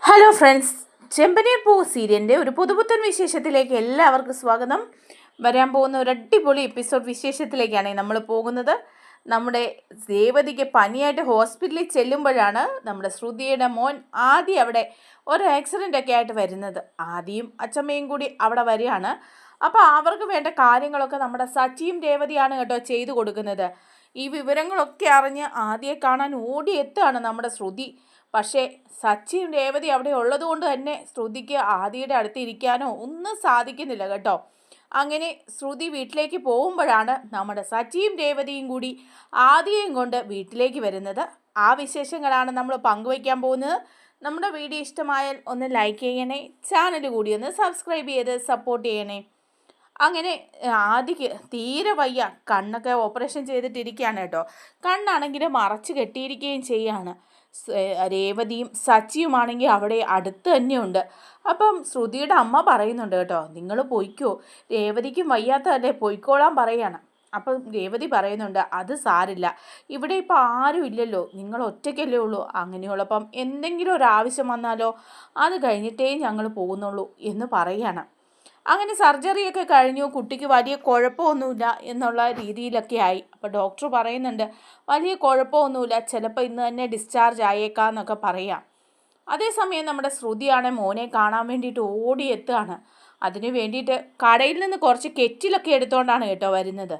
Hello friends, ചെമ്പനീർ പൂ സീരിയലിൻ്റെ ഒരു പുതുപുത്തൻ വിശേഷത്തിലേക്ക് എല്ലാവർക്കും സ്വാഗതം. വരാൻ പോകുന്ന ഒരു അടിപൊളി എപ്പിസോഡ് വിശേഷത്തിലേക്കാണ് നമ്മൾ പോകുന്നത്. നമ്മുടെ രേവതിക്ക് പനിയായിട്ട് ഹോസ്പിറ്റലിൽ ചെല്ലുമ്പോഴാണ് നമ്മുടെ ശ്രുതിയുടെ മോൻ ആദ്യം അവിടെ ഒരു ആക്സിഡൻ്റ് ഒക്കെ ആയിട്ട് വരുന്നത്. ആദ്യം അച്ചമ്മയും കൂടി അവിടെ വരികയാണ്. അപ്പോൾ അവർക്ക് വേണ്ട കാര്യങ്ങളൊക്കെ നമ്മുടെ സച്ചിയും രേവതിയാണ് കേട്ടോ ചെയ്തു കൊടുക്കുന്നത്. ഈ വിവരങ്ങളൊക്കെ അറിഞ്ഞ് ആദ്യം കാണാൻ ഓടിയെത്തുകയാണ് നമ്മുടെ ശ്രുതി. പക്ഷേ സച്ചിയും രേവതി അവിടെ ഉള്ളതുകൊണ്ട് തന്നെ ശ്രുതിക്ക് ആദിയുടെ അടുത്ത് ഇരിക്കാനോ ഒന്നും സാധിക്കുന്നില്ല കേട്ടോ. അങ്ങനെ ശ്രുതി വീട്ടിലേക്ക് പോകുമ്പോഴാണ് നമ്മുടെ സച്ചിയും രേവതിയും കൂടി ആദിയെയും കൊണ്ട് വീട്ടിലേക്ക് വരുന്നത്. ആ വിശേഷങ്ങളാണ് നമ്മൾ പങ്കുവയ്ക്കാൻ പോകുന്നത്. നമ്മുടെ വീഡിയോ ഇഷ്ടമായാൽ ഒന്ന് ലൈക്ക് ചെയ്യണേ, ചാനൽ കൂടി ഒന്ന് സബ്സ്ക്രൈബ് ചെയ്ത് സപ്പോർട്ട് ചെയ്യണേ. അങ്ങനെ ആദിക്ക് തീരെ വയ്യ, കണ്ണൊക്കെ ഓപ്പറേഷൻ ചെയ്തിട്ടിരിക്കുകയാണ് കേട്ടോ. കണ്ണാണെങ്കിൽ മറച്ച് കെട്ടിയിരിക്കുകയും ചെയ്യാണ്. രേവതിയും സച്ചിയുമാണെങ്കിൽ അവിടെ അടുത്ത് തന്നെയുണ്ട്. അപ്പം ശ്രുതിയുടെ അമ്മ പറയുന്നുണ്ട് കേട്ടോ, നിങ്ങൾ പൊയ്ക്കോ, രേവതിക്കും വയ്യാത്തതല്ലേ, പൊയ്ക്കോളാൻ പറയാണ്. അപ്പം രേവതി പറയുന്നുണ്ട്, അത് സാരില്ല, ഇവിടെ ഇപ്പോൾ ആരും ഇല്ലല്ലോ, നിങ്ങൾ ഒറ്റയ്ക്കല്ലേ ഉള്ളൂ, അങ്ങനെയുള്ളപ്പം എന്തെങ്കിലും ഒരു ആവശ്യം വന്നാലോ, അത് കഴിഞ്ഞിട്ടേ ഞങ്ങൾ പോകുന്നുള്ളൂ എന്ന് പറയാണ്. അങ്ങനെ സർജറിയൊക്കെ കഴിഞ്ഞു, കുട്ടിക്ക് വലിയ കുഴപ്പമൊന്നുമില്ല എന്നുള്ള രീതിയിലൊക്കെ ആയി. അപ്പോൾ ഡോക്ടർ പറയുന്നുണ്ട് വലിയ കുഴപ്പമൊന്നുമില്ല, ചിലപ്പോൾ ഇന്ന് തന്നെ ഡിസ്ചാർജ് ആയേക്കാന്നൊക്കെ പറയാം. അതേസമയം നമ്മുടെ ശ്രുതിയാണെ മോനെ കാണാൻ വേണ്ടിയിട്ട് ഓടിയെത്തുകയാണ്. അതിന് വേണ്ടിയിട്ട് കടയിൽ നിന്ന് കുറച്ച് കെറ്റിലൊക്കെ എടുത്തുകൊണ്ടാണ് കേട്ടോ വരുന്നത്.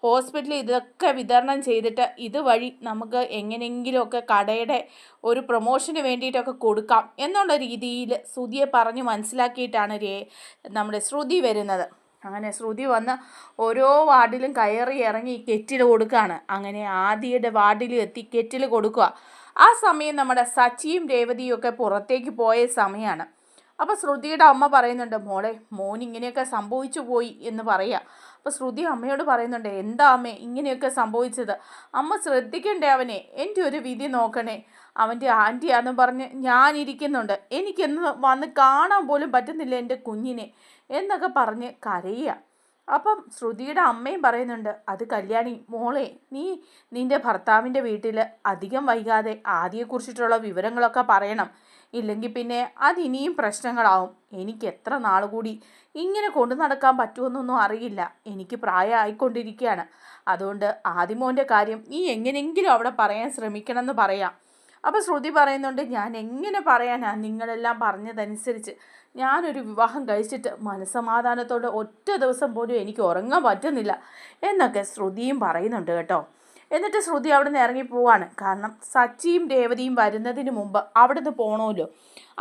ഹോസ്പിറ്റലിൽ ഇതൊക്കെ വിതരണം ചെയ്തിട്ട് ഇതുവഴി നമുക്ക് എങ്ങനെയെങ്കിലുമൊക്കെ കടയുടെ ഒരു പ്രൊമോഷന് വേണ്ടിയിട്ടൊക്കെ കൊടുക്കാം എന്നുള്ള രീതിയിൽ ശ്രുതിയെ പറഞ്ഞ് മനസ്സിലാക്കിയിട്ടാണ് നമ്മുടെ ശ്രുതി വരുന്നത്. അങ്ങനെ ശ്രുതി വന്ന് ഓരോ വാർഡിലും കയറി ഇറങ്ങി കെറ്റിൽ കൊടുക്കുകയാണ്. അങ്ങനെ ആദിയുടെ വാർഡിൽ എത്തി കെറ്റിൽ കൊടുക്കുക. ആ സമയം നമ്മുടെ സച്ചിയും രേവതിയും ഒക്കെ പുറത്തേക്ക് പോയ സമയമാണ്. അപ്പോൾ ശ്രുതിയുടെ അമ്മ പറയുന്നുണ്ട്, മോൻ ഇങ്ങനെയൊക്കെ സംഭവിച്ചു പോയി എന്ന് പറയാം. അപ്പോൾ ശ്രുതി അമ്മയോട് പറയുന്നുണ്ട്, എന്താ അമ്മേ ഇങ്ങനെയൊക്കെ സംഭവിച്ചത്, അമ്മ ശ്രദ്ധിക്കണ്ടേ അവനെ, എൻ്റെ ഒരു വിധി നോക്കണേ, അവൻ്റെ ആൻറ്റിയാണെന്ന് പറഞ്ഞ് ഞാനിരിക്കുന്നുണ്ട്, എനിക്കെന്ന് വന്ന് കാണാൻ പോലും പറ്റുന്നില്ല എൻ്റെ കുഞ്ഞിനെ എന്നൊക്കെ പറഞ്ഞ് കരയുക. അപ്പം ശ്രുതിയുടെ അമ്മയും പറയുന്നുണ്ട്, അത് കല്യാണി മോളെ, നീ നിൻ്റെ ഭർത്താവിൻ്റെ വീട്ടിൽ അധികം വൈകാതെ ആദിയെക്കുറിച്ചിട്ടുള്ള വിവരങ്ങളൊക്കെ പറയണം, ഇല്ലെങ്കിൽ പിന്നെ അതിനിയും പ്രശ്നങ്ങളാവും. എനിക്ക് എത്ര നാൾ കൂടി ഇങ്ങനെ കൊണ്ടു നടക്കാൻ പറ്റുമെന്നൊന്നും അറിയില്ല, എനിക്ക് പ്രായമായിക്കൊണ്ടിരിക്കുകയാണ്. അതുകൊണ്ട് ആദിമോൻ്റെ കാര്യം നീ എങ്ങനെയെങ്കിലും അവിടെ പറയാൻ ശ്രമിക്കണമെന്ന് പറയാം. അപ്പോൾ ശ്രുതി പറയുന്നുണ്ട്, ഞാൻ എങ്ങനെ പറയാനാ, നിങ്ങളെല്ലാം പറഞ്ഞതനുസരിച്ച് ഞാനൊരു വിവാഹം കഴിച്ചിട്ട് മനസ്സമാധാനത്തോടെ ഒറ്റ ദിവസം പോലും എനിക്ക് ഉറങ്ങാൻ പറ്റുന്നില്ല എന്നൊക്കെ ശ്രുതിയും പറയുന്നുണ്ട് കേട്ടോ. എന്നിട്ട് ശ്രുതി അവിടെ നിന്ന് ഇറങ്ങി പോവാണ്. കാരണം സച്ചിയും രേവതിയും വരുന്നതിന് മുമ്പ് അവിടെ നിന്ന് പോകണമല്ലോ.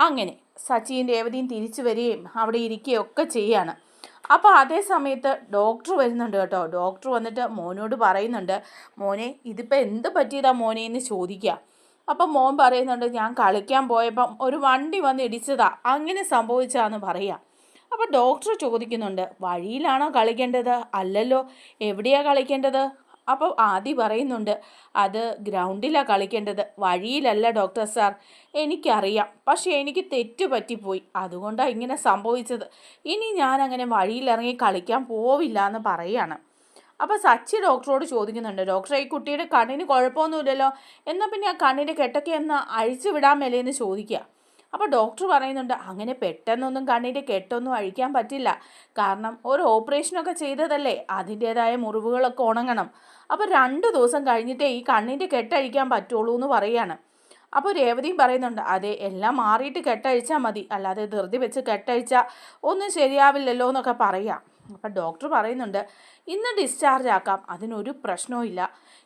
അങ്ങനെ സച്ചിയും രേവതിയും തിരിച്ചു വരികയും അവിടെ ഇരിക്കുകയും ഒക്കെ ചെയ്യാണ്. അപ്പോൾ അതേ സമയത്ത് ഡോക്ടർ വരുന്നുണ്ട് കേട്ടോ. ഡോക്ടർ വന്നിട്ട് മോനോട് പറയുന്നുണ്ട്, മോനെ ഇതിപ്പോൾ എന്ത് പറ്റിയതാ മോനെ എന്ന് ചോദിക്കുക. അപ്പം മോൻ പറയുന്നുണ്ട്, ഞാൻ കളിക്കാൻ പോയപ്പം ഒരു വണ്ടി വന്ന് ഇടിച്ചതാ, അങ്ങനെ സംഭവിച്ചാന്ന് പറയാം. അപ്പോൾ ഡോക്ടർ ചോദിക്കുന്നുണ്ട്, വഴിയിലാണോ കളിക്കേണ്ടത്, അല്ലല്ലോ, എവിടെയാണ് കളിക്കേണ്ടത്? അപ്പോൾ ആദി പറയുന്നുണ്ട്, അത് ഗ്രൗണ്ടിലാണ് കളിക്കേണ്ടത്, വഴിയിലല്ല ഡോക്ടർ സാർ, എനിക്കറിയാം, പക്ഷേ എനിക്ക് തെറ്റ് പറ്റിപ്പോയി, അതുകൊണ്ടാണ് ഇങ്ങനെ സംഭവിച്ചത്, ഇനി ഞാൻ അങ്ങനെ വഴിയിലിറങ്ങി കളിക്കാൻ പോവില്ല എന്ന് പറയാണ്. അപ്പോൾ സച്ചി ഡോക്ടറോട് ചോദിക്കുന്നുണ്ട്, ഡോക്ടറെ ഈ കുട്ടിയുടെ കണ്ണിന് കുഴപ്പമൊന്നുമില്ലല്ലോ, എന്നാൽ പിന്നെ ആ കണ്ണിൻ്റെ കെട്ടൊക്കെ ഒന്ന് അഴിച്ചു വിടാൻ മേലേന്ന് ചോദിക്കുക. അപ്പോൾ ഡോക്ടർ പറയുന്നുണ്ട്, അങ്ങനെ പെട്ടെന്നൊന്നും കണ്ണിൻ്റെ കെട്ടൊന്നും അഴിക്കാൻ പറ്റില്ല, കാരണം ഒരു ഓപ്പറേഷനൊക്കെ ചെയ്തതല്ലേ, അതിൻ്റേതായ മുറിവുകളൊക്കെ ഉണങ്ങണം, അപ്പോൾ 2 ദിവസം കഴിഞ്ഞിട്ടേ ഈ കണ്ണിൻ്റെ കെട്ടഴിക്കാൻ പറ്റുള്ളൂ എന്ന് പറയാണ്. അപ്പോൾ രേവതിയും പറയുന്നുണ്ട്, അതെ, എല്ലാം മാറിയിട്ട് കെട്ടഴിച്ചാൽ മതി, അല്ലാതെ ധൃതി വെച്ച് കെട്ടഴിച്ചാൽ ഒന്നും ശരിയാവില്ലല്ലോ എന്നൊക്കെ പറയാം. അപ്പം ഡോക്ടർ പറയുന്നുണ്ട്, ഇന്ന് ഡിസ്ചാർജ് ആക്കാം, അതിനൊരു പ്രശ്നവും ഇല്ല,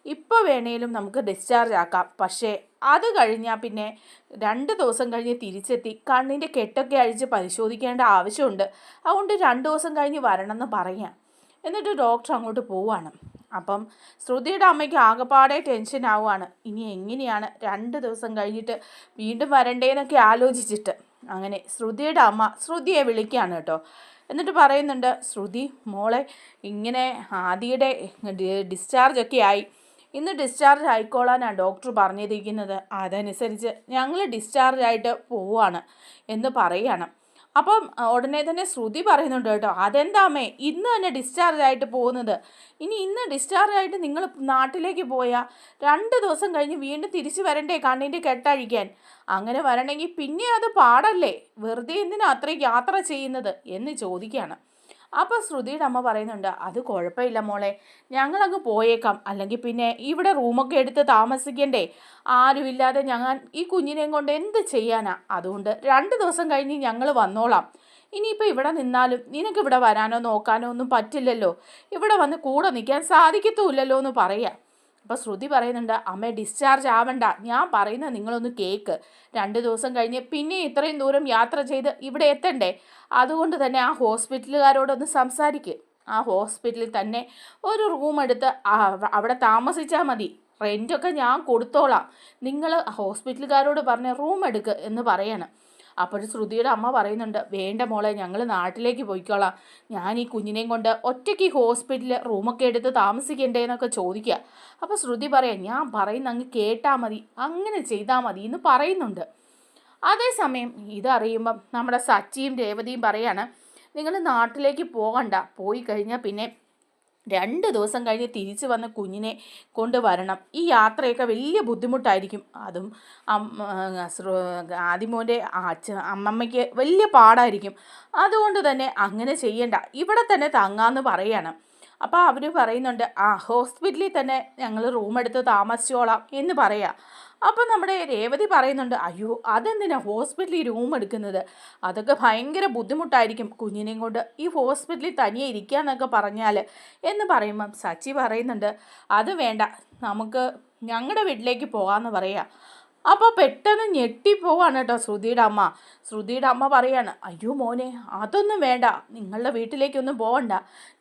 ഇപ്പോൾ വേണേലും നമുക്ക് ഡിസ്ചാർജ് ആക്കാം, പക്ഷേ അത് കഴിഞ്ഞാൽ പിന്നെ 2 ദിവസം കഴിഞ്ഞ് തിരിച്ചെത്തി കണ്ണിൻ്റെ കെട്ടൊക്കെ അഴിച്ച് പരിശോധിക്കേണ്ട ആവശ്യമുണ്ട്, അതുകൊണ്ട് 2 ദിവസം കഴിഞ്ഞ് വരണമെന്ന് പറയാം. എന്നിട്ട് ഡോക്ടർ അങ്ങോട്ട് പോവുകയാണ്. അപ്പം ശ്രുതിയുടെ അമ്മയ്ക്ക് ആകെപ്പാടെ ടെൻഷൻ ആവുകയാണ്, ഇനി എങ്ങനെയാണ് 2 ദിവസം കഴിഞ്ഞിട്ട് വീണ്ടും വരണ്ടേന്നൊക്കെ ആലോചിച്ചിട്ട്. അങ്ങനെ ശ്രുതിയുടെ അമ്മ ശ്രുതിയെ വിളിക്കുകയാണ് കേട്ടോ. എന്നിട്ട് പറയുന്നുണ്ട്, ശ്രുതി മോളെ, ഇങ്ങനെ ആദിയുടെ ഡിസ്ചാർജൊക്കെ ആയി, ഇന്ന് ഡിസ്ചാർജ് ആയിക്കോളാനാണ് ഡോക്ടർ പറഞ്ഞിരിക്കുന്നത്, അതനുസരിച്ച് ഞങ്ങൾ ഡിസ്ചാർജ് ആയിട്ട് പോവുകയാണ് എന്ന് പറയുകയാണ്. അപ്പം ഉടനെ തന്നെ ശ്രുതി പറയുന്നുണ്ട് കേട്ടോ, അതെന്താ അമ്മേ ഇന്ന് തന്നെ ഡിസ്ചാർജ് ആയിട്ട് പോകുന്നത്? ഇന്ന് ഡിസ്ചാർജ് ആയിട്ട് നിങ്ങൾ നാട്ടിലേക്ക് പോയാൽ 2 ദിവസം കഴിഞ്ഞ് വീണ്ടും തിരിച്ചു വരണ്ടേ കണ്ണിൻ്റെ കെട്ടഴിക്കാൻ? അങ്ങനെ വരണമെങ്കിൽ പിന്നെ അത് പാടല്ലേ, വെറുതെ എന്തിനാ അത്രയും യാത്ര ചെയ്യുന്നത് എന്ന് ചോദിക്കുകയാണ്. അപ്പോൾ ശ്രുതിയുടെ അമ്മ പറയുന്നുണ്ട്, അത് കുഴപ്പമില്ല മോളെ, ഞങ്ങളങ്ങ് പോയേക്കാം, അല്ലെങ്കിൽ പിന്നെ ഇവിടെ റൂമൊക്കെ എടുത്ത് താമസിക്കണ്ടേ, ആരുമില്ലാതെ ഞങ്ങൾ ഈ കുഞ്ഞിനെയും കൊണ്ട് എന്ത് ചെയ്യാനാ? അതുകൊണ്ട് 2 ദിവസം കഴിഞ്ഞ് ഞങ്ങൾ വന്നോളാം. ഇനിയിപ്പോൾ ഇവിടെ നിന്നാലും നിനക്കിവിടെ വരാനോ നോക്കാനോ ഒന്നും പറ്റില്ലല്ലോ, ഇവിടെ വന്ന് കൂടെ നിൽക്കാൻ സാധിക്കത്തുമില്ലല്ലോ എന്ന് പറയാം. അപ്പോൾ ശ്രുതി പറയുന്നുണ്ട്, അമ്മേ ഡിസ്ചാർജ് ആവണ്ട, ഞാൻ പറയുന്നത് നിങ്ങളൊന്ന് കേൾക്ക്. 2 ദിവസം കഴിഞ്ഞ് പിന്നെ ഇത്രയും ദൂരം യാത്ര ചെയ്ത് ഇവിടെ എത്തണ്ടേ, അതുകൊണ്ട് തന്നെ ആ ഹോസ്പിറ്റലുകാരോടൊന്ന് സംസാരിക്കുക. ആ ഹോസ്പിറ്റലിൽ തന്നെ ഒരു റൂം എടുത്ത് അവിടെ താമസിച്ചാൽ മതി, റെൻറ്റൊക്കെ ഞാൻ കൊടുത്തോളാം, നിങ്ങൾ ഹോസ്പിറ്റലുകാരോട് പറഞ്ഞ് റൂം എടുക്കുക എന്ന് പറയണം. അപ്പോൾ ശ്രുതിയുടെ അമ്മ പറയുന്നുണ്ട്, വേണ്ട മോളെ, ഞങ്ങൾ നാട്ടിലേക്ക് പോയിക്കോളാം, ഞാൻ ഈ കുഞ്ഞിനെയും കൊണ്ട് ഒറ്റയ്ക്ക് ഹോസ്പിറ്റലിൽ റൂമൊക്കെ എടുത്ത് താമസിക്കണ്ടേ എന്നൊക്കെ ചോദിക്കുക. അപ്പോൾ ശ്രുതി പറയാം, ഞാൻ പറയുന്ന അങ്ങ് കേട്ടാൽ മതി, അങ്ങനെ ചെയ്താൽ മതി എന്ന് പറയുന്നുണ്ട്. അതേസമയം ഇതറിയുമ്പം നമ്മുടെ സച്ചിയും രേവതിയും പറയാണ്, നിങ്ങൾ നാട്ടിലേക്ക് പോകണ്ട, പോയി കഴിഞ്ഞാൽ പിന്നെ 2 ദിവസം കഴിഞ്ഞ് തിരിച്ച് വന്ന് കുഞ്ഞിനെ കൊണ്ടുവരണം. ഈ യാത്രയൊക്കെ വലിയ ബുദ്ധിമുട്ടായിരിക്കും. അതും ആദിമോൻ്റെ അമ്മമ്മയ്ക്ക് വലിയ പാടായിരിക്കും. അതുകൊണ്ട് തന്നെ അങ്ങനെ ചെയ്യണ്ട, ഇവിടെ തന്നെ തങ്ങാമെന്ന് പറയാണ്. അപ്പോൾ അവർ പറയുന്നുണ്ട്, ഹോസ്പിറ്റലിൽ തന്നെ ഞങ്ങൾ റൂം എടുത്ത് താമസിച്ചോളാം എന്ന് പറയാം. അപ്പം നമ്മുടെ രേവതി പറയുന്നുണ്ട്, അയ്യോ അതെന്തിനാ ഹോസ്പിറ്റലിൽ റൂം എടുക്കുന്നത്, അതൊക്കെ ഭയങ്കര ബുദ്ധിമുട്ടായിരിക്കും കുഞ്ഞിനെയും കൊണ്ട് ഈ ഹോസ്പിറ്റലിൽ തനിയെ ഇരിക്കുക എന്നൊക്കെ പറഞ്ഞാൽ എന്ന് പറയുമ്പം സച്ചി പറയുന്നുണ്ട്, അത് വേണ്ട, നമുക്ക് ഞങ്ങളുടെ വീട്ടിലേക്ക് പോകാമെന്ന് പറയാം. അപ്പോൾ പെട്ടെന്ന് ഞെട്ടിപ്പോവാണ് കേട്ടോ ശ്രുതിയുടെ അമ്മ പറയാണ്, അയ്യോ മോനെ അതൊന്നും വേണ്ട, നിങ്ങളുടെ വീട്ടിലേക്കൊന്നും പോകണ്ട,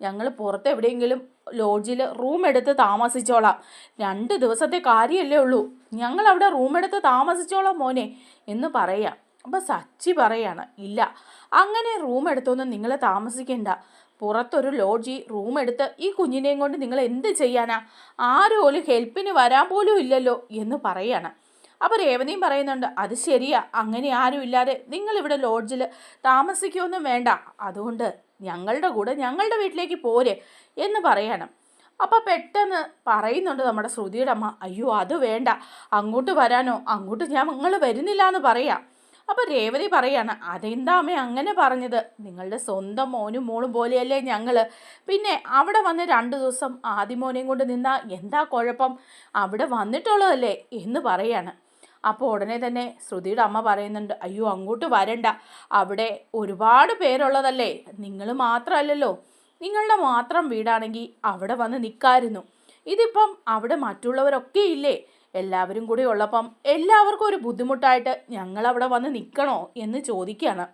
ഞങ്ങൾ പുറത്ത് എവിടെയെങ്കിലും ലോഡ്ജിൽ റൂം എടുത്ത് താമസിച്ചോളാം, 2 ദിവസത്തെ കാര്യമല്ലേ ഉള്ളൂ, ഞങ്ങളവിടെ റൂം എടുത്ത് താമസിച്ചോളാം മോനെ എന്ന് പറയാം. അപ്പോൾ സച്ചി പറയാണ്, ഇല്ല, അങ്ങനെ റൂം എടുത്തൊന്നും നിങ്ങൾ താമസിക്കണ്ട, പുറത്തൊരു ലോഡ്ജി റൂം എടുത്ത് ഈ കുഞ്ഞിനെയും കൊണ്ട് നിങ്ങൾ എന്ത് ചെയ്യാനാ, ആരും ഒരു ഹെൽപ്പിന് വരാൻ പോലും ഇല്ലല്ലോ എന്ന് പറയാണ്. അപ്പോൾ രേവതിയും പറയുന്നുണ്ട്, അത് ശരിയാ, അങ്ങനെ ആരും ഇല്ലാതെ നിങ്ങളിവിടെ ലോഡ്ജിൽ താമസിക്കുകയൊന്നും വേണ്ട, അതുകൊണ്ട് ഞങ്ങളുടെ കൂടെ ഞങ്ങളുടെ വീട്ടിലേക്ക് പോരെ എന്ന് പറയണം. അപ്പോൾ പെട്ടെന്ന് പറയുന്നുണ്ട് നമ്മുടെ ശ്രുതിയുടെ അമ്മ, അയ്യോ അത് വേണ്ട, അങ്ങോട്ട് വരാനോ, അങ്ങോട്ട് ഞങ്ങൾ വരുന്നില്ല എന്ന് പറയാം. അപ്പോൾ രേവതി പറയാണ്, അതെന്താ അമ്മ അങ്ങനെ പറഞ്ഞത്, നിങ്ങളുടെ സ്വന്തം മോനും മോളും പോലെയല്ലേ ഞങ്ങൾ, പിന്നെ അവിടെ വന്ന് 2 ദിവസം ആദിമോനെയും കൊണ്ട് നിന്നാൽ എന്താ കുഴപ്പം, അവിടെ വന്നിട്ടുള്ളതല്ലേ എന്ന് പറയാണ്. അപ്പോൾ ഉടനെ തന്നെ ശ്രുതിയുടെ അമ്മ പറയുന്നുണ്ട്, അയ്യോ അങ്ങോട്ട് വരണ്ട, അവിടെ ഒരുപാട് പേരുള്ളതല്ലേ, നിങ്ങൾ മാത്രമല്ലല്ലോ, നിങ്ങളുടെ മാത്രം വീടാണെങ്കിൽ അവിടെ വന്ന് നിൽക്കാമായിരുന്നു, ഇതിപ്പം അവിടെ മറ്റുള്ളവരൊക്കെ ഇല്ലേ, എല്ലാവരും കൂടി ഉള്ളപ്പം എല്ലാവർക്കും ഒരു ബുദ്ധിമുട്ടായിട്ട് ഞങ്ങളവിടെ വന്ന് നിൽക്കണോ എന്ന് ചോദിക്കുകയാണ്.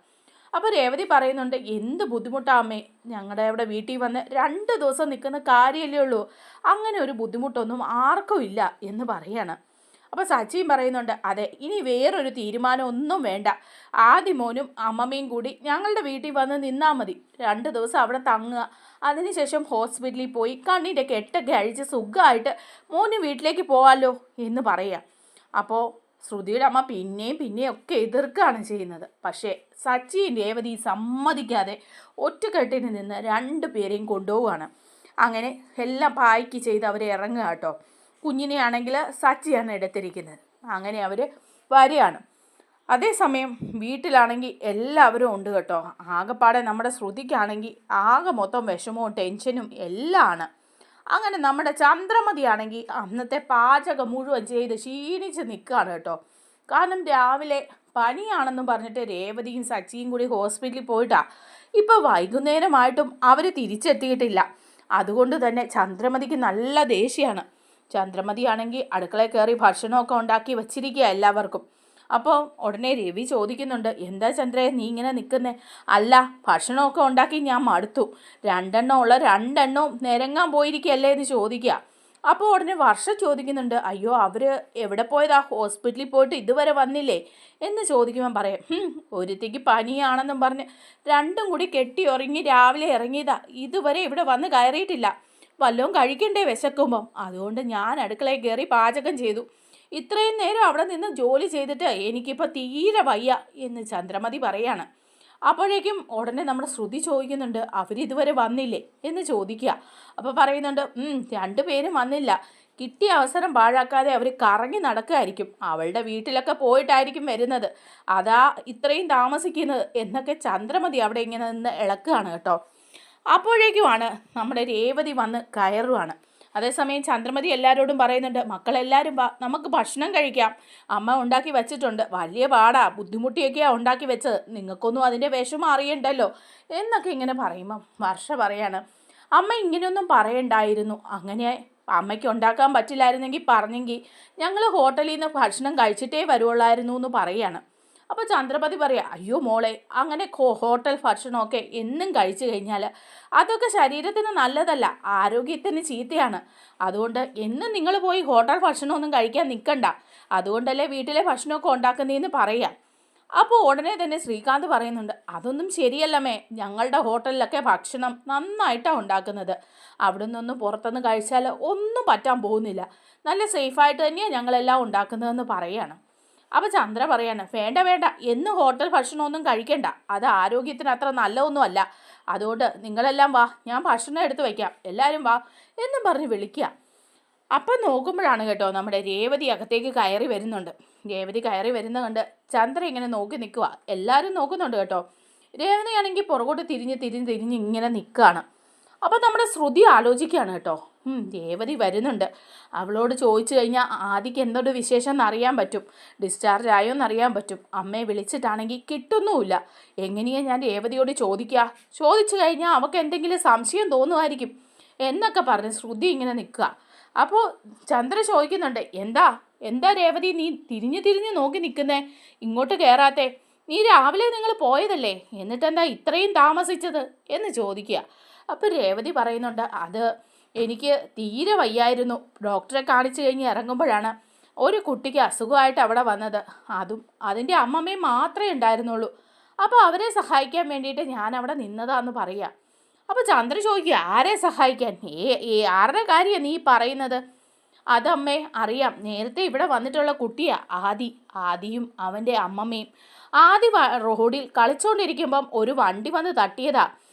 അപ്പോൾ രേവതി പറയുന്നുണ്ട്, എന്ത് ബുദ്ധിമുട്ടാമേ, ഞങ്ങളുടെ അവിടെ വീട്ടിൽ വന്ന് 2 ദിവസം നിൽക്കുന്ന കാര്യമല്ലേ ഉള്ളൂ, അങ്ങനെ ഒരു ബുദ്ധിമുട്ടൊന്നും ആർക്കും ഇല്ല എന്ന് പറയാണ്. അപ്പോൾ സച്ചിയും പറയുന്നുണ്ട്, അതെ, ഇനി വേറൊരു തീരുമാനം ഒന്നും വേണ്ട, ആദിമോനും അമ്മമ്മയും കൂടി ഞങ്ങളുടെ വീട്ടിൽ വന്ന് നിന്നാൽ മതി, 2 ദിവസം അവിടെ തങ്ങുക, അതിനുശേഷം ഹോസ്പിറ്റലിൽ പോയി കണ്ണിൻ്റെ കെട്ടൊക്കെ അഴിച്ച് സുഖമായിട്ട് മോന് വീട്ടിലേക്ക് പോകാമല്ലോ എന്ന് പറയാം. അപ്പോൾ ശ്രുതിയുടെ അമ്മ പിന്നെയും ഒക്കെ എതിർക്കുകയാണ് ചെയ്യുന്നത്. പക്ഷേ സച്ചിയും രേവതി സമ്മതിക്കാതെ ഒറ്റക്കെട്ടിന് നിന്ന് 2 പേരെയും കൊണ്ടുപോവുകയാണ്. അങ്ങനെ എല്ലാം പായ്ക്ക് ചെയ്ത് അവർ ഇറങ്ങുക കേട്ടോ. കുഞ്ഞിനെയാണെങ്കിൽ സച്ചിയാണ് എടുത്തിരിക്കുന്നത്. അങ്ങനെ അവർ വരികയാണ്. അതേസമയം വീട്ടിലാണെങ്കിൽ എല്ലാവരും ഉണ്ട് കേട്ടോ. ആകെപ്പാടെ നമ്മുടെ ശ്രുതിക്കാണെങ്കിൽ ആകെ മൊത്തം വിഷമവും ടെൻഷനും എല്ലാം ആണ്. അങ്ങനെ നമ്മുടെ ചന്ദ്രമതിയാണെങ്കിൽ അന്നത്തെ പാചകം മുഴുവൻ ചെയ്ത് ക്ഷീണിച്ച് നിൽക്കുകയാണ് കേട്ടോ. കാരണം രാവിലെ പനിയാണെന്നും പറഞ്ഞിട്ട് രേവതിയും സച്ചിയും കൂടി ഹോസ്പിറ്റലിൽ പോയിട്ടാ. ഇപ്പോൾ വൈകുന്നേരമായിട്ടും അവർ തിരിച്ചെത്തിയിട്ടില്ല. അതുകൊണ്ട് തന്നെ ചന്ദ്രമതിക്ക് നല്ല ദേഷ്യമാണ്. ചന്ദ്രമതിയാണെങ്കിൽ അടുക്കളയിൽ കയറി ഭക്ഷണമൊക്കെ ഉണ്ടാക്കി വച്ചിരിക്കുക എല്ലാവർക്കും. അപ്പോൾ ഉടനെ രവി ചോദിക്കുന്നുണ്ട്, എന്താ ചന്ദ്രയെ നീ ഇങ്ങനെ നിൽക്കുന്നേ? അല്ല, ഭക്ഷണമൊക്കെ ഉണ്ടാക്കി ഞാൻ മടുത്തു, 2 എണ്ണം ഉള്ള 2 എണ്ണവും നിരങ്ങാൻ പോയിരിക്കുകയല്ലേ എന്ന് ചോദിക്കുക. അപ്പോൾ ഉടനെ വർഷ ചോദിക്കുന്നുണ്ട്, അയ്യോ അവർ എവിടെ പോയതാ, ഹോസ്പിറ്റലിൽ പോയിട്ട് ഇതുവരെ വന്നില്ലേ എന്ന് ചോദിക്കുമ്പോൾ പറയാം, ഒരുത്തിക്ക് പനിയാണെന്നും പറഞ്ഞ് 2ഉം കൂടി കെട്ടി ഉറങ്ങി രാവിലെ ഇറങ്ങിയതാ, ഇതുവരെ ഇവിടെ വന്ന് കയറിയിട്ടില്ല, വല്ലതും കഴിക്കണ്ടേ വിശക്കുമ്പം, അതുകൊണ്ട് ഞാൻ അടുക്കളയിൽ കയറി പാചകം ചെയ്തു, ഇത്രയും നേരം അവിടെ നിന്ന് ജോലി ചെയ്തിട്ട് എനിക്കിപ്പോൾ തീരെ വയ്യ എന്ന് ചന്ദ്രമതി പറയാണ്. അപ്പോഴേക്കും ഉടനെ നമ്മുടെ ശ്രുതി ചോദിക്കുന്നുണ്ട്, അവരിതുവരെ വന്നില്ലേ എന്ന് ചോദിക്കുക. അപ്പോൾ പറയുന്നുണ്ട്, രണ്ടുപേരും വന്നില്ല, കിട്ടിയ അവസരം പാഴാക്കാതെ അവർ കറങ്ങി നടക്കുകയായിരിക്കും, അവളുടെ വീട്ടിലൊക്കെ പോയിട്ടായിരിക്കും വരുന്നത്, അതാ ഇത്രയും താമസിക്കുന്നത് എന്നൊക്കെ ചന്ദ്രമതി അവിടെ ഇങ്ങനെ നിന്ന് ഇളക്കുകയാണ് കേട്ടോ. അപ്പോഴേക്കുമാണ് നമ്മുടെ രേവതി വന്ന് കയറുവാണ്. അതേസമയം ചന്ദ്രമതി എല്ലാവരോടും പറയുന്നുണ്ട്, മക്കളെല്ലാവരും വാ, നമുക്ക് ഭക്ഷണം കഴിക്കാം, അമ്മ ഉണ്ടാക്കി വെച്ചിട്ടുണ്ട്, വലിയ പാടാ, ബുദ്ധിമുട്ടിയൊക്കെയാണ് ഉണ്ടാക്കി വെച്ചത്, നിങ്ങൾക്കൊന്നും അതിൻ്റെ വിഷമം അറിയണ്ടല്ലോ എന്നൊക്കെ ഇങ്ങനെ പറയുമ്പം വർഷ പറയാണ്, അമ്മ ഇങ്ങനെയൊന്നും പറയണ്ടായിരുന്നു, അങ്ങനെ അമ്മയ്ക്ക് ഉണ്ടാക്കാൻ പറ്റില്ലായിരുന്നെങ്കിൽ പറഞ്ഞെങ്കിൽ ഞങ്ങൾ ഹോട്ടലിൽ നിന്ന് ഭക്ഷണം കഴിച്ചിട്ടേ വരുവുള്ളായിരുന്നു എന്ന് പറയാണ്. അപ്പോൾ ചന്ദ്രപതി പറയാം, അയ്യോ മോളെ, അങ്ങനെ ഹോട്ടൽ ഭക്ഷണമൊക്കെ എന്നും കഴിച്ചു കഴിഞ്ഞാൽ അതൊക്കെ ശരീരത്തിന് നല്ലതല്ല, ആരോഗ്യത്തിന് ചീത്തയാണ്, അതുകൊണ്ട് എന്നും നിങ്ങൾ പോയി ഹോട്ടൽ ഭക്ഷണമൊന്നും കഴിക്കാൻ നിൽക്കണ്ട, അതുകൊണ്ടല്ലേ വീട്ടിലെ ഭക്ഷണമൊക്കെ ഉണ്ടാക്കുന്നതെന്ന് പറയാം. അപ്പോൾ ഉടനെ തന്നെ ശ്രീകാന്ത് പറയുന്നുണ്ട്, അതൊന്നും ശരിയല്ലമ്മേ, ഞങ്ങളുടെ ഹോട്ടലിലൊക്കെ ഭക്ഷണം നന്നായിട്ടാണ് ഉണ്ടാക്കുന്നത്, അവിടെ നിന്നൊന്നും പുറത്തുനിന്ന് കഴിച്ചാൽ ഒന്നും പറ്റാൻ പോകുന്നില്ല, നല്ല സേഫായിട്ട് തന്നെയാണ് ഞങ്ങളെല്ലാം ഉണ്ടാക്കുന്നതെന്ന് പറയാണ്. അപ്പോൾ ചന്ദ്ര പറയാണ്, വേണ്ട വേണ്ട, എന്ന് ഹോട്ടൽ ഭക്ഷണമൊന്നും കഴിക്കണ്ട, അത് ആരോഗ്യത്തിന് അത്ര നല്ലതൊന്നും അല്ല, അതുകൊണ്ട് നിങ്ങളെല്ലാം വാ, ഞാൻ ഭക്ഷണം എടുത്ത് വയ്ക്കാം, എല്ലാവരും വാ എന്നും പറഞ്ഞ് വിളിക്കുക. അപ്പം നോക്കുമ്പോഴാണ് കേട്ടോ നമ്മുടെ രേവതി അകത്തേക്ക് കയറി വരുന്നുണ്ട്. രേവതി കയറി വരുന്ന കണ്ട് ചന്ദ്ര ഇങ്ങനെ നോക്കി നിൽക്കുക, എല്ലാവരും നോക്കുന്നുണ്ട് കേട്ടോ. രേവതിയാണെങ്കിൽ പുറകോട്ട് തിരിഞ്ഞ് ഇങ്ങനെ നിൽക്കുകയാണ്. അപ്പം നമ്മുടെ ശ്രുതി ആലോചിക്കുകയാണ് കേട്ടോ, രേവതി വരുന്നുണ്ട്, അവളോട് ചോദിച്ചു കഴിഞ്ഞാൽ ആദിക്ക് എന്തൊരു വിശേഷം എന്നറിയാൻ പറ്റും, ഡിസ്ചാർജ് ആയോ എന്നറിയാൻ പറ്റും, അമ്മയെ വിളിച്ചിട്ടാണെങ്കിൽ കിട്ടുന്നുമില്ല, എങ്ങനെയാണ് ഞാൻ രേവതിയോട് ചോദിച്ചു കഴിഞ്ഞാൽ അവൾക്ക് എന്തെങ്കിലും സംശയം തോന്നുമായിരിക്കും എന്നൊക്കെ പറഞ്ഞ് ശ്രുതി ഇങ്ങനെ നിൽക്കുക. അപ്പോൾ ചന്ദ്ര ചോദിക്കുന്നുണ്ട്, എന്താ രേവതി നീ തിരിഞ്ഞ് നോക്കി നിൽക്കുന്നേ, ഇങ്ങോട്ട് കയറാത്തേ, നീ രാവിലെ നിങ്ങൾ പോയതല്ലേ, എന്നിട്ടെന്താ ഇത്രയും താമസിച്ചത് എന്ന് ചോദിക്കുക. അപ്പോൾ രേവതി പറയുന്നുണ്ട്, അത് എനിക്ക് തീരെ വയ്യായിരുന്നു, ഡോക്ടറെ കാണിച്ചു കഴിഞ്ഞ് ഇറങ്ങുമ്പോഴാണ് ഒരു കുട്ടിക്ക് അസുഖമായിട്ട് അവിടെ വന്നത്, അതും അതിൻ്റെ അമ്മമ്മയും മാത്രമേ ഉണ്ടായിരുന്നുള്ളൂ, അപ്പോൾ അവരെ സഹായിക്കാൻ വേണ്ടിയിട്ട് ഞാൻ അവിടെ നിന്നതാന്ന് പറയാം. അപ്പോൾ ചന്ദ്ര ചോദിക്കുക, ആരെ സഹായിക്കാൻ, ആരുടെ കാര്യമാണ് നീ പറയുന്നത്? അതമ്മേ അറിയാം, നേരത്തെ ഇവിടെ വന്നിട്ടുള്ള കുട്ടിയാണ് ആദിയും അവൻ്റെ അമ്മമ്മയും. ആദി റോഡിൽ കളിച്ചുകൊണ്ടിരിക്കുമ്പം ഒരു വണ്ടി വന്ന് തട്ടിയതാ,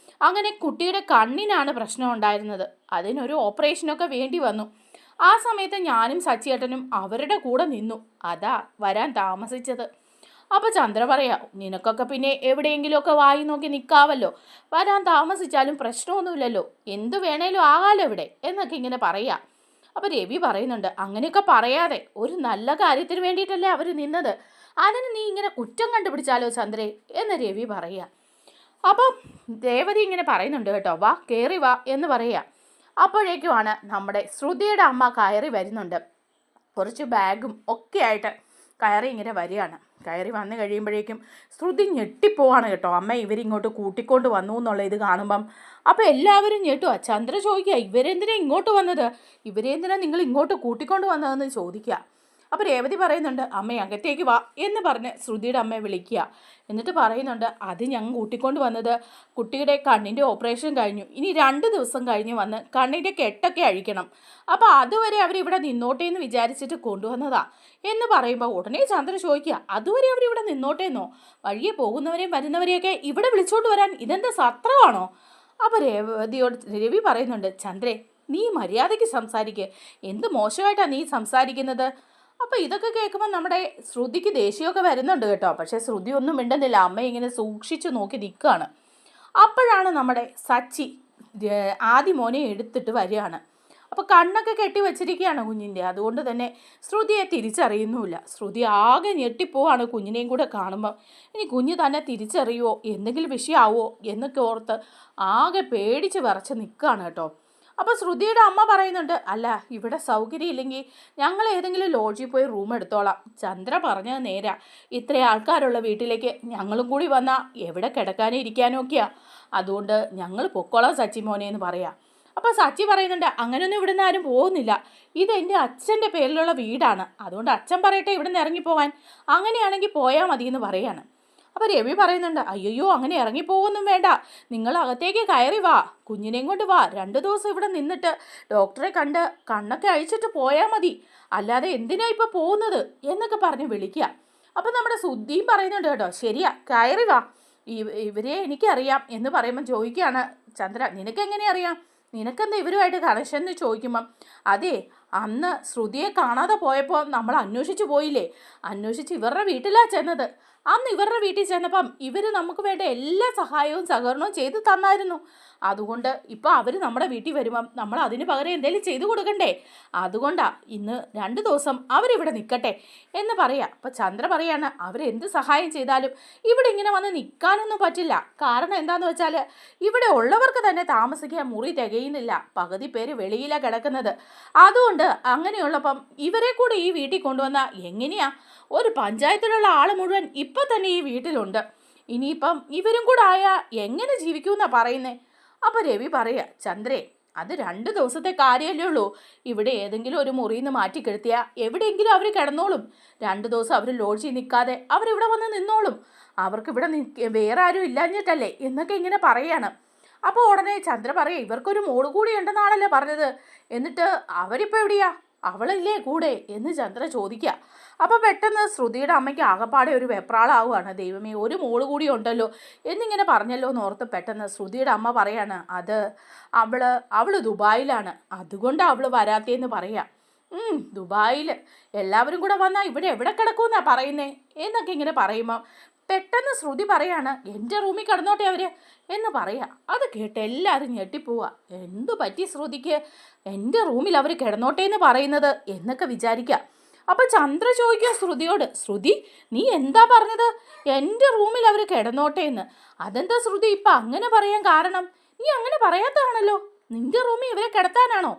അങ്ങനെ കുട്ടിയുടെ കണ്ണിനാണ് പ്രശ്നം ഉണ്ടായിരുന്നത്, അതിനൊരു ഓപ്പറേഷനൊക്കെ വേണ്ടി വന്നു, ആ സമയത്ത് ഞാനും സച്ചിയേട്ടനും അവരുടെ കൂടെ നിന്നു, അതാ വരാൻ താമസിച്ചത്. അപ്പോൾ ചന്ദ്ര പറയാം, നിനക്കൊക്കെ പിന്നെ എവിടെയെങ്കിലുമൊക്കെ വായി നോക്കി നിൽക്കാവല്ലോ, വരാൻ താമസിച്ചാലും പ്രശ്നമൊന്നുമില്ലല്ലോ, എന്തു വേണേലും ആകാലോ ഇവിടെ എന്നൊക്കെ ഇങ്ങനെ പറയാം. അപ്പോൾ രവി പറയുന്നുണ്ട്, അങ്ങനെയൊക്കെ പറയാതെ, ഒരു നല്ല കാര്യത്തിന് വേണ്ടിയിട്ടല്ലേ അവർ നിന്നത്, അതിന് നീ ഇങ്ങനെ കുറ്റം കണ്ടുപിടിച്ചാലോ ചന്ദ്രേ എന്ന് രവി പറയുക. അപ്പം രേവതി ഇങ്ങനെ പറയുന്നുണ്ട് കേട്ടോ, വാ കയറി വാ എന്ന് പറയുക. അപ്പോഴേക്കുമാണ് നമ്മുടെ ശ്രുതിയുടെ അമ്മ കയറി വരുന്നുണ്ട്, കുറച്ച് ബാഗും ഒക്കെ ആയിട്ട് കയറി ഇങ്ങനെ വരികയാണ്. കയറി വന്നു കഴിയുമ്പോഴേക്കും ശ്രുതി ഞെട്ടിപ്പോവാണ് കേട്ടോ, അമ്മ ഇവരിങ്ങോട്ട് കൂട്ടിക്കൊണ്ട് വന്നു എന്നുള്ള ഇത് കാണുമ്പം. അപ്പോൾ എല്ലാവരും ഞെട്ടുക. ചന്ദ്ര ചോദിക്കുക, ഇവരെന്തിനാ ഇങ്ങോട്ട് വന്നത്, ഇവരെന്തിനാ നിങ്ങൾ ഇങ്ങോട്ട് കൂട്ടിക്കൊണ്ട് വന്നതെന്ന് ചോദിക്കുക. അപ്പോൾ രേവതി പറയുന്നുണ്ട്, അമ്മ അകത്തേക്ക് വാ എന്ന് പറഞ്ഞ് ശ്രുതിയുടെ അമ്മയെ വിളിക്കുക. എന്നിട്ട് പറയുന്നുണ്ട്, അത് ഞങ്ങൾ കൂട്ടിക്കൊണ്ട് വന്നത് കുട്ടിയുടെ കണ്ണിൻ്റെ ഓപ്പറേഷൻ കഴിഞ്ഞു, ഇനി 2 ദിവസം കഴിഞ്ഞ് വന്ന് കണ്ണിൻ്റെ കെട്ടൊക്കെ അഴിക്കണം, അപ്പോൾ അതുവരെ അവരിവിടെ നിന്നോട്ടെ എന്ന് വിചാരിച്ചിട്ട് കൊണ്ടുവന്നതാ എന്ന് പറയുമ്പോൾ ഉടനെ ചന്ദ്ര ചോദിക്കുക, അതുവരെ അവരിവിടെ നിന്നോട്ടേന്നോ, വഴിയെ പോകുന്നവരെയും വരുന്നവരെയൊക്കെ ഇവിടെ വിളിച്ചോണ്ട് വരാൻ ഇതെന്താ സത്രമാണോ? അപ്പോൾ രവി പറയുന്നുണ്ട്, ചന്ദ്രേ നീ മര്യാദയ്ക്ക് സംസാരിക്കുക, എന്ത് മോശമായിട്ടാണ് നീ സംസാരിക്കുന്നത്. അപ്പോൾ ഇതൊക്കെ കേൾക്കുമ്പോൾ നമ്മുടെ ശ്രുതിക്ക് ദേഷ്യമൊക്കെ വരുന്നുണ്ട് കേട്ടോ, പക്ഷേ ശ്രുതി ഒന്നും മിണ്ടുന്നില്ല, അമ്മ ഇങ്ങനെ സൂക്ഷിച്ച് നോക്കി നിൽക്കുകയാണ്. അപ്പോഴാണ് നമ്മുടെ സച്ചി ആദ്യ മോനെ എടുത്തിട്ട് വരികയാണ്. അപ്പോൾ കണ്ണൊക്കെ കെട്ടി വെച്ചിരിക്കുകയാണ് കുഞ്ഞിൻ്റെ, അതുകൊണ്ട് തന്നെ ശ്രുതിയെ തിരിച്ചറിയുന്നുമില്ല. ശ്രുതി ആകെ ഞെട്ടിപ്പോവാണ് കുഞ്ഞിനെയും കൂടെ കാണുമ്പം, ഇനി കുഞ്ഞ് തന്നെ തിരിച്ചറിയുമോ, എന്തെങ്കിലും വിഷയമാവോ എന്നൊക്കെ ഓർത്ത് ആകെ പേടിച്ച് വിറച്ച് നിൽക്കുകയാണ് കേട്ടോ. അപ്പോൾ ശ്രുതിയുടെ അമ്മ പറയുന്നുണ്ട്, അല്ല ഇവിടെ സൗകര്യം ഇല്ലെങ്കിൽ ഞങ്ങൾ ഏതെങ്കിലും ലോഡ്ജിൽ പോയി റൂം എടുത്തോളാം, ചന്ദ്ര പറഞ്ഞത് നേരാ, ഇത്ര ആൾക്കാരുള്ള വീട്ടിലേക്ക് ഞങ്ങളും കൂടി വന്നാൽ എവിടെ കിടക്കാനും ഇരിക്കാനും ഒക്കെയാണ്, അതുകൊണ്ട് ഞങ്ങൾ പൊക്കോളാം സച്ചി മോനെ എന്ന് പറയാം. അപ്പോൾ സച്ചി പറയുന്നുണ്ട്, അങ്ങനെയൊന്നും ഇവിടുന്ന് ആരും പോകുന്നില്ല, ഇത് എൻ്റെ അച്ഛൻ്റെ പേരിലുള്ള വീടാണ്, അതുകൊണ്ട് അച്ഛൻ പറയട്ടെ ഇവിടുന്ന് ഇറങ്ങിപ്പോവാൻ, അങ്ങനെയാണെങ്കിൽ പോയാൽ മതിയെന്ന് പറയാണ്. അപ്പോൾ രവി പറയുന്നുണ്ട്, അയ്യോ അങ്ങനെ ഇറങ്ങിപ്പോകൊന്നും വേണ്ട, നിങ്ങൾ അകത്തേക്ക് കയറി വാ, കുഞ്ഞിനെയും കൊണ്ട് വാ, 2 ദിവസം ഇവിടെ നിന്നിട്ട് ഡോക്ടറെ കണ്ട് കണ്ണൊക്കെ അഴിച്ചിട്ട് പോയാൽ മതി, അല്ലാതെ എന്തിനാ ഇപ്പോൾ പോകുന്നത് എന്നൊക്കെ പറഞ്ഞ് വിളിക്കുക. അപ്പം നമ്മുടെ സുദ്ധിയും പറയുന്നുണ്ട് കേട്ടോ, ശരിയാ കയറി വാ, ഇവരെ എനിക്കറിയാം എന്ന് പറയുമ്പം ചോദിക്കുകയാണ് ചന്ദ്ര, നിനക്കെങ്ങനെ അറിയാം, നിനക്കെന്താ ഇവരുമായിട്ട് കണക്ഷൻ എന്ന് ചോദിക്കുമ്പം, അതെ അന്ന് ശ്രുതിയെ കാണാതെ പോയപ്പോൾ നമ്മൾ അന്വേഷിച്ചു പോയില്ലേ, അന്വേഷിച്ച് ഇവരുടെ വീട്ടിലാണ് ചെന്നത്. അന്ന് ഇവരുടെ വീട്ടിൽ ചെന്നപ്പം ഇവർ നമുക്ക് വേണ്ട എല്ലാ സഹായവും സഹകരണവും ചെയ്തു തന്നായിരുന്നു. അതുകൊണ്ട് ഇപ്പോൾ അവർ നമ്മുടെ വീട്ടിൽ വരുമ്പം നമ്മൾ അതിന് പകരം എന്തെങ്കിലും ചെയ്തു കൊടുക്കണ്ടേ, അതുകൊണ്ടാണ് ഇന്ന് 2 ദിവസം അവരിവിടെ നിൽക്കട്ടെ എന്ന് പറയാം. അപ്പം ചന്ദ്ര പറയാണ്, അവരെന്ത് സഹായം ചെയ്താലും ഇവിടെ ഇങ്ങനെ വന്ന് നിൽക്കാനൊന്നും പറ്റില്ല. കാരണം എന്താണെന്ന് വെച്ചാൽ ഇവിടെ ഉള്ളവർക്ക് തന്നെ താമസിക്കാൻ മുറി തികയുന്നില്ല, പകുതി പേര് വെളിയിലാണ് കിടക്കുന്നത്. അതുകൊണ്ട് അങ്ങനെയുള്ളപ്പം ഇവരെ കൂടെ ഈ വീട്ടിൽ കൊണ്ടുവന്നാൽ എങ്ങനെയാ, ഒരു പഞ്ചായത്തിലുള്ള ആൾ മുഴുവൻ ഇപ്പം തന്നെ ഈ വീട്ടിലുണ്ട്, ഇനിയിപ്പം ഇവരും കൂടെ ആയാൽ എങ്ങനെ ജീവിക്കുമെന്നാണ് പറയുന്നത്. അപ്പം രവി പറയുക, ചന്ദ്രേ അത് 2 ദിവസത്തെ കാര്യമല്ലേ ഉള്ളൂ, ഇവിടെ ഏതെങ്കിലും ഒരു മുറിയിൽ നിന്ന് മാറ്റിക്കെടുത്തിയാൽ എവിടെയെങ്കിലും അവർ കിടന്നോളും. 2 ദിവസം അവർ ലോഡ്ജിൽ നിൽക്കാതെ അവരിവിടെ വന്ന് നിന്നോളും, അവർക്കിവിടെ വേറെ ആരും ഇല്ലാഞ്ഞിട്ടല്ലേ എന്നൊക്കെ ഇങ്ങനെ പറയാണ്. അപ്പോൾ ഉടനെ ചന്ദ്ര പറയുക, ഇവർക്കൊരു മോള് കൂടി ഉണ്ടെന്നാണല്ലോ പറഞ്ഞത്, എന്നിട്ട് അവരിപ്പോൾ എവിടെയാ, അവളല്ലേ കൂടെ എന്ന് ചന്ദ്ര ചോദിക്കുക. അപ്പോൾ പെട്ടെന്ന് ശ്രുതിയുടെ അമ്മയ്ക്ക് ആകപ്പാടെ ഒരു വെപ്രാളാവുകയാണ്. ദൈവമേ, ഒരു മോള് കൂടി ഉണ്ടല്ലോ എന്നിങ്ങനെ പറഞ്ഞല്ലോ എന്നോർത്ത് പെട്ടെന്ന് ശ്രുതിയുടെ അമ്മ പറയാണ്, അത് അവൾ ദുബായിലാണ്, അതുകൊണ്ടാണ് അവൾ വരാത്തേന്ന് പറയാം. ദുബായിൽ എല്ലാവരും കൂടെ വന്നാൽ ഇവിടെ എവിടെ കിടക്കുമെന്നാണ് പറയുന്നേ എന്നൊക്കെ ഇങ്ങനെ പറയുമ്പോൾ പെട്ടെന്ന് ശ്രുതി പറയാണ്, എൻ്റെ റൂമിൽ കിടന്നോട്ടെ അവർ എന്ന് പറയാം. അത് കേട്ട് എല്ലാവരും ഞെട്ടിപ്പോവുക. എന്തു പറ്റി ശ്രുതിക്ക്, എൻ്റെ റൂമിൽ അവർ കിടന്നോട്ടെ എന്ന് പറയുന്നത് എന്നൊക്കെ വിചാരിക്കുക. അപ്പം ചന്ദ്ര ചോദിക്കുക ശ്രുതിയോട്, ശ്രുതി നീ എന്താ പറഞ്ഞത്, എൻ്റെ റൂമിൽ അവർ കിടന്നോട്ടെ എന്ന്? അതെന്താ ശ്രുതി ഇപ്പം അങ്ങനെ പറയാൻ കാരണം, നീ അങ്ങനെ പറയാത്തതാണല്ലോ, നിൻ്റെ റൂമിൽ ഇവരെ കിടത്താനാണോ?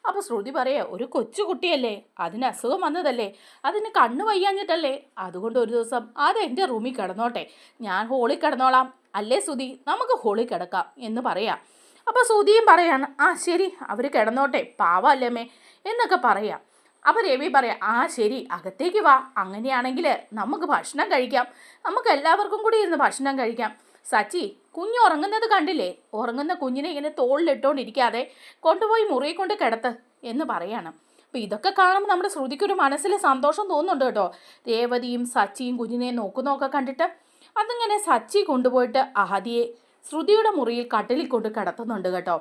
അപ്പോൾ ശ്രുതി പറയാ, ഒരു കൊച്ചുകുട്ടിയല്ലേ, അതിന് അസുഖം വന്നതല്ലേ, അതിന് കണ്ണ് വയ്യാഞ്ഞിട്ടല്ലേ, അതുകൊണ്ട് ഒരു ദിവസം അത് എൻ്റെ റൂമിൽ കിടന്നോട്ടെ, ഞാൻ ഹോളിൽ കിടന്നോളാം, അല്ലേ ശ്രുതി, നമുക്ക് ഹോളിൽ കിടക്കാം എന്ന് പറയാം. അപ്പോൾ ശ്രുതിയും പറയാണ്, ആ ശരി അവർ കിടന്നോട്ടെ, പാവല്ലേ അമ്മേ എന്നൊക്കെ പറയാം. അപ്പോൾ രവി പറയാം, ആ ശരി അകത്തേക്ക് വാ, അങ്ങനെയാണെങ്കിൽ നമുക്ക് ഭക്ഷണം കഴിക്കാം, നമുക്ക് എല്ലാവർക്കും കൂടി ഇരുന്ന് ഭക്ഷണം കഴിക്കാം. സച്ചി, കുഞ്ഞ് ഉറങ്ങുന്നത് കണ്ടില്ലേ, ഉറങ്ങുന്ന കുഞ്ഞിനെ ഇങ്ങനെ തോളിലിട്ടോണ്ടിരിക്കാതെ കൊണ്ടുപോയി മുറിയിൽ കൊണ്ട് കിടത്ത് എന്ന് പറയാണ്. അപ്പോൾ ഇതൊക്കെ കാണുമ്പോൾ നമ്മുടെ ശ്രുതിക്കൊരു മനസ്സിൽ സന്തോഷം തോന്നുന്നുണ്ട് കേട്ടോ. രേവതിയും സച്ചിയും കുഞ്ഞിനെ നോക്കുന്നതൊക്കെ കണ്ടിട്ട് അതിങ്ങനെ സച്ചി കൊണ്ടുപോയിട്ട് ആദിയെ ശ്രുതിയുടെ മുറിയിൽ കട്ടിലിൽ കൊണ്ട് കിടത്തുന്നുണ്ട് കേട്ടോ.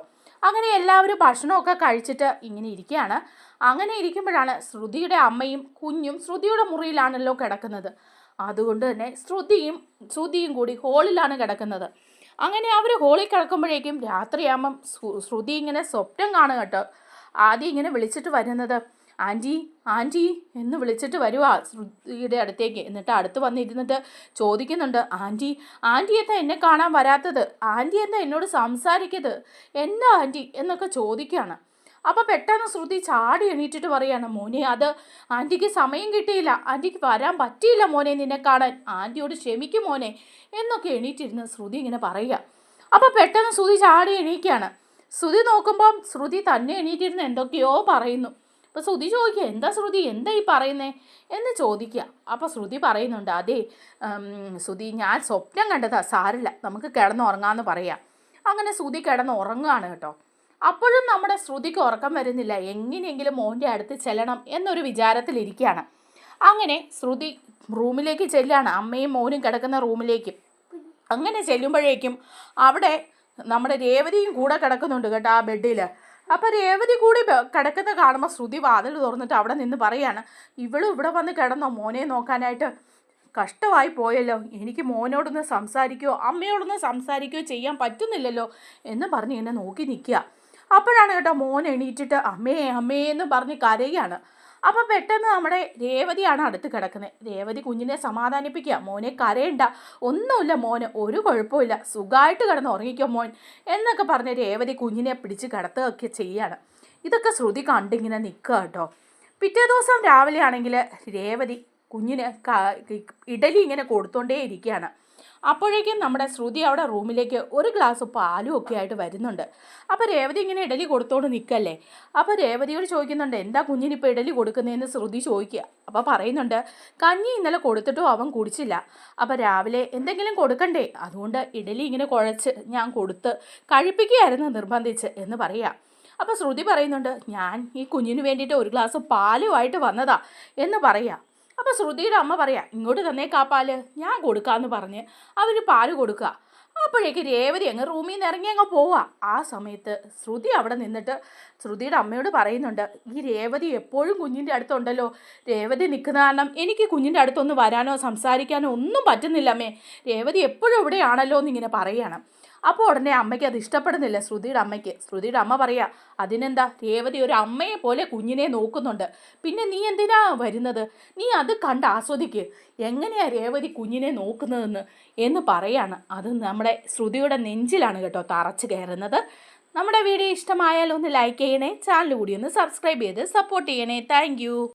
അങ്ങനെ എല്ലാവരും ഭക്ഷണമൊക്കെ കഴിച്ചിട്ട് ഇങ്ങനെ ഇരിക്കുകയാണ്. അങ്ങനെ ഇരിക്കുമ്പോഴാണ് ശ്രുതിയുടെ അമ്മയും കുഞ്ഞും ശ്രുതിയുടെ മുറിയിലാണല്ലോ കിടക്കുന്നത്, അതുകൊണ്ട് തന്നെ ശ്രുതിയും കൂടി ഹോളിലാണ് കിടക്കുന്നത്. അങ്ങനെ അവർ ഹോളിൽ കിടക്കുമ്പോഴേക്കും രാത്രിയാകുമ്പം ശ്രുതി ഇങ്ങനെ സ്വപ്നം കാണുക കേട്ടോ. ആദ്യം ഇങ്ങനെ വിളിച്ചിട്ട് വരുന്നത്, ആൻറ്റി ആൻറ്റി എന്ന് വിളിച്ചിട്ട് വരുവാ ശ്രുതിയുടെ അടുത്തേക്ക്. എന്നിട്ട് അടുത്ത് വന്നിരുന്നിട്ട് ചോദിക്കുന്നുണ്ട്, ആൻറ്റി എന്താ എന്നെ കാണാൻ വരാത്തത്, ആൻറ്റി എന്താ എന്നോട് സംസാരിക്കത്, എന്താ ആൻറ്റി എന്നൊക്കെ ചോദിക്കുകയാണ്. അപ്പോൾ പെട്ടെന്ന് ശ്രുതി ചാടി എണീറ്റിട്ട് പറയാണ്, മോനെ അത് ആൻറ്റിക്ക് സമയം കിട്ടിയില്ല, ആൻറ്റിക്ക് വരാൻ പറ്റിയില്ല മോനെ നിന്നെ കാണാൻ, ആൻറ്റിയോട് ക്ഷമിക്കും മോനെ എന്നൊക്കെ എണീറ്റിരുന്ന് ശ്രുതി ഇങ്ങനെ പറയുക. അപ്പോൾ പെട്ടെന്ന് ശ്രുതി ചാടി എണീക്കുകയാണ്. ശ്രുതി നോക്കുമ്പം ശ്രുതി തന്നെ എണീറ്റിരുന്ന് എന്തൊക്കെയോ പറയുന്നു. അപ്പോൾ ശ്രുതി ചോദിക്കുക, എന്താ ശ്രുതി എന്താ ഈ പറയുന്നേ എന്ന് ചോദിക്കുക. അപ്പോൾ ശ്രുതി പറയുന്നുണ്ട്, അതെ ശ്രുതി ഞാൻ സ്വപ്നം കണ്ടതാ, സാരില്ല നമുക്ക് കിടന്നുറങ്ങാമെന്ന് പറയാം. അങ്ങനെ ശ്രുതി കിടന്നുറങ്ങുകയാണ് കേട്ടോ. അപ്പോഴും നമ്മുടെ ശ്രുതിക്ക് ഉറക്കം വരുന്നില്ല, എങ്ങനെയെങ്കിലും മോൻ്റെ അടുത്ത് ചെല്ലണം എന്നൊരു വിചാരത്തിലിരിക്കുകയാണ്. അങ്ങനെ ശ്രുതി റൂമിലേക്ക് ചെല്ലുകയാണ്, അമ്മയും മോനും കിടക്കുന്ന റൂമിലേക്ക്. അങ്ങനെ ചെല്ലുമ്പോഴേക്കും അവിടെ നമ്മുടെ രേവതിയും കൂടെ കിടക്കുന്നുണ്ട് കേട്ടോ ആ ബെഡിൽ. അപ്പോൾ രേവതി കൂടി കിടക്കുന്ന കാണുമ്പോൾ ശ്രുതി വാതിൽ തുറന്നിട്ട് അവിടെ നിന്ന് പറയാണ്, ഇവിടെ വന്ന് കിടന്നോ മോനെ നോക്കാനായിട്ട്, കഷ്ടമായി പോയല്ലോ, എനിക്ക് മോനോടൊന്ന് സംസാരിക്കുകയോ അമ്മയോടൊന്ന് സംസാരിക്കുകയോ ചെയ്യാൻ പറ്റുന്നില്ലല്ലോ എന്ന് പറഞ്ഞ് ഇങ്ങനെ നോക്കി നിൽക്കുക. അപ്പോഴാണ് കേട്ടോ മോൻ എണീറ്റിട്ട് അമ്മേ അമ്മേ എന്ന് പറഞ്ഞ് കരയാണ്. അപ്പം പെട്ടെന്ന് നമ്മുടെ രേവതിയാണ് അടുത്ത് കിടക്കുന്നത്. രേവതി കുഞ്ഞിനെ സമാധാനിപ്പിക്കുക, മോനെ കരയണ്ട, ഒന്നുമില്ല മോന്, ഒരു കുഴപ്പമില്ല, സുഖമായിട്ട് കിടന്ന് ഉറങ്ങിക്കോ മോൻ എന്നൊക്കെ പറഞ്ഞ് രേവതി കുഞ്ഞിനെ പിടിച്ച് കിടത്തുകയൊക്കെ ചെയ്യാണ്. ഇതൊക്കെ ശ്രുതി കണ്ടിങ്ങനെ നിൽക്കുക കേട്ടോ. പിറ്റേ ദിവസം രാവിലെ ആണെങ്കിൽ രേവതി കുഞ്ഞിന് ഇഡലി ഇങ്ങനെ കൊടുത്തോണ്ടേ ഇരിക്കുകയാണ്. അപ്പോഴേക്കും നമ്മുടെ ശ്രുതി അവിടെ റൂമിലേക്ക് ഒരു ഗ്ലാസ് പാലും ഒക്കെ ആയിട്ട് വരുന്നുണ്ട്. അപ്പോൾ രേവതി ഇങ്ങനെ ഇഡലി കൊടുത്തോണ്ട് നിൽക്കല്ലേ. അപ്പോൾ രേവതിയോട് ചോദിക്കുന്നുണ്ട്, എന്താ കുഞ്ഞിനിപ്പോൾ ഇഡലി കൊടുക്കുന്നതെന്ന് ശ്രുതി ചോദിക്കുക. അപ്പോൾ പറയുന്നുണ്ട്, കഞ്ഞി ഇന്നലെ കൊടുത്തിട്ടും അവൻ കുടിച്ചില്ല, അപ്പോൾ രാവിലെ എന്തെങ്കിലും കൊടുക്കണ്ടേ, അതുകൊണ്ട് ഇഡലി ഇങ്ങനെ കുഴച്ച് ഞാൻ കൊടുത്ത് കഴിപ്പിക്കുകയായിരുന്നു നിർബന്ധിച്ച് എന്ന് പറയാം. അപ്പോൾ ശ്രുതി പറയുന്നുണ്ട്, ഞാൻ ഈ കുഞ്ഞിന് വേണ്ടിയിട്ട് ഒരു ഗ്ലാസ് പാലുമായിട്ട് വന്നതാ എന്ന് പറയാം. അപ്പോൾ ശ്രുതിയുടെ അമ്മ പറയാം, ഇങ്ങോട്ട് തന്നേക്കാ പാല്, ഞാൻ കൊടുക്കാമെന്ന് പറഞ്ഞ് അവർ പാല് കൊടുക്കുക. അപ്പോഴേക്ക് രേവതി അങ്ങ് റൂമിൽ നിന്ന് ഇറങ്ങി അങ്ങ് പോവാ. ആ സമയത്ത് ശ്രുതി അവിടെ നിന്നിട്ട് ശ്രുതിയുടെ അമ്മയോട് പറയുന്നുണ്ട്, ഈ രേവതി എപ്പോഴും കുഞ്ഞിൻ്റെ അടുത്തുണ്ടല്ലോ, രേവതി നിൽക്കുന്ന കാരണം എനിക്ക് കുഞ്ഞിൻ്റെ അടുത്തൊന്ന് വരാനോ സംസാരിക്കാനോ ഒന്നും പറ്റുന്നില്ല അമ്മേ, രേവതി എപ്പോഴും ഇവിടെയാണല്ലോ എന്നിങ്ങനെ പറയുകയാണ്. അപ്പോൾ ഉടനെ അമ്മയ്ക്ക് അത് ഇഷ്ടപ്പെടുന്നില്ല, ശ്രുതിയുടെ അമ്മയ്ക്ക്. ശ്രുതിയുടെ അമ്മ പറയാ, അതിനെന്താ, രേവതി ഒരു അമ്മയെ പോലെ കുഞ്ഞിനെ നോക്കുന്നുണ്ട്, പിന്നെ നീ എന്തിനാ വരുന്നത്, നീ അത് കണ്ട് ആസ്വദിക്ക്, എങ്ങനെയാ രേവതി കുഞ്ഞിനെ നോക്കുന്നതെന്ന് എന്ന് പറയാണ്. അത് നമ്മുടെ ശ്രുതിയുടെ നെഞ്ചിലാണ് കേട്ടോ തറച്ച് കയറുന്നത്. നമ്മുടെ വീഡിയോ ഇഷ്ടമായാൽ ഒന്ന് ലൈക്ക് ചെയ്യണേ, ചാനൽ കൂടി ഒന്ന് സബ്സ്ക്രൈബ് ചെയ്ത് സപ്പോർട്ട് ചെയ്യണേ. താങ്ക്